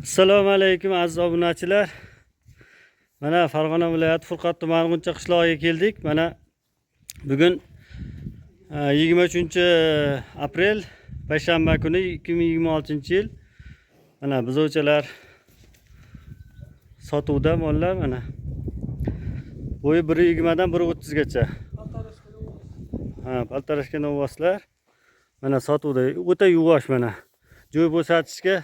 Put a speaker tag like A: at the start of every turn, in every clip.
A: Assalomu alaykum aziz obunachilar. Mana Farg'ona viloyati Furqat tumani G'uncha qishlog'iga keldik. Mana bugun 23-aprel payshanba kuni 2026-yil. Mana buzovchalar sotuvda mollar mana. Bo'yi 1.20 dan 1.30 gacha. Paltarashka novvoslar. Mana sotuvda o'ta yuvosh mana. Joy bo'shatishga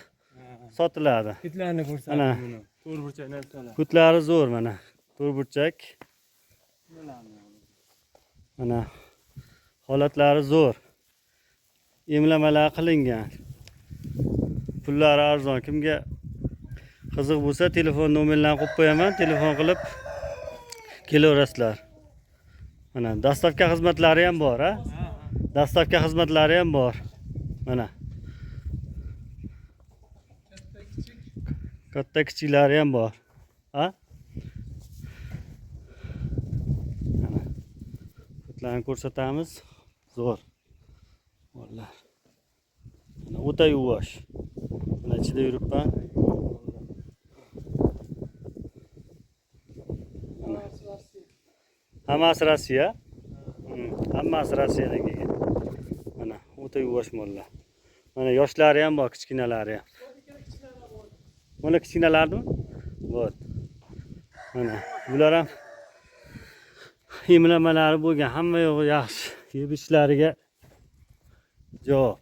A: sotiladi.
B: Kitlarni ko'rsatdim buni. To'rtburchaklar to'la.
A: Kutlari zo'r mana. To'rtburchak. Mana holatlari zo'r. Emlamalar qilingan. Pullari arzon. Kimga qiziq bo'lsa telefon nomerlarini qo'yib qo'yaman. Telefon qilib kelaverasizlar. Mana dastavka xizmatlari ham bor, ha? Dastavka xizmatlari ham bor. Mana. Katta kichiklari ham bor. Ha? Mana. Putlarni ko'rsatamiz. Zo'r. Mollar. Mana o'ta yuvosh. Mana ichida yuribman. Hammasi Rossiya. Hammasi Rossiyadan kelgan. Mana o'ta yuvosh mollar. Mana yoshlari ham bor, kichkinalari ham. Mana kichkinalarmi? Vot. Mana bular ham emlamalari bo'lgan, hamma yo'g'i yaxshi. Yeb ishlariga javob.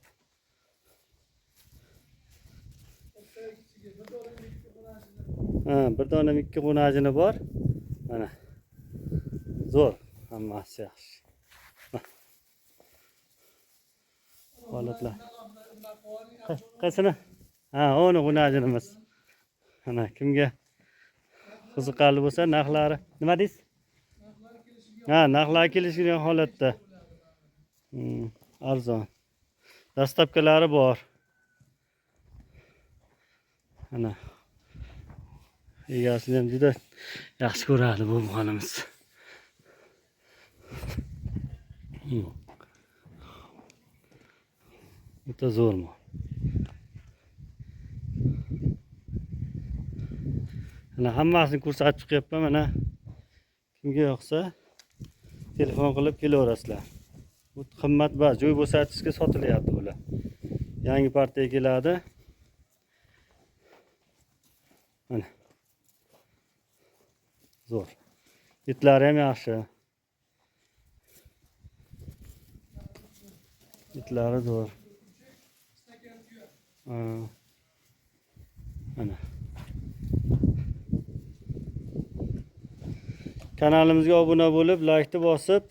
A: Bir dona ikki qo'najini bor. Mana. Zo'r, hammasi yaxshi. Holatlar. Qaysini? O'ni qo'najinimiz. Mana kimga qiziqarli bo'lsa narxlari nima deysiz? Narxlar kelishgan holatda. Arzon. Dastavkalari bor. Mana egasini ham juda yaxshi ko'radi bu xonimiz. O'ta zo'r mol. Mana hammasini ko'rsatib chiqyapman. Mana kimga yoqsa telefon qilib kelaverasizlar. Bu qimmatbaho joy bo'shatishga sotilyapti bular. Yangi partiya keladi. Mana. Zo'r. Itlari ham yaxshi. Itlari zo'r. Mana. Kanalimizga obuna bo'lib, like bosib,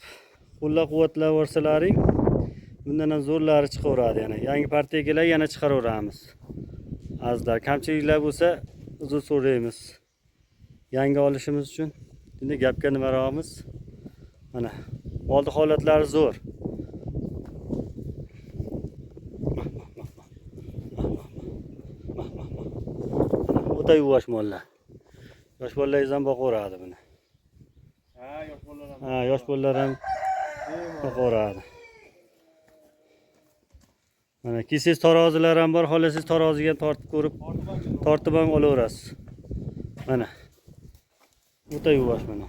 A: qo'llab-quvvatlaversalaring, bundan ham zo'rlari chiqaveradi yana. Yangi partiya keladi, yana chiqaraveramiz. Azizlar, kamchiliklar bo'lsa, uzr so'raymiz. Yangi olishimiz uchun. Endi gapga nimaroqmiz? Mana, oldi holatlari zo'r. O'ta yuvosh mollar. Yosh bolalar ham boqaveradi buni. Yosh bolalar ham boqaveradi. Mana kesiz tarozilar ham bor, xolasiz taroziga tortib ko'rib, tortib ham olaverasiz. Mana. O'ta yuvosh mana.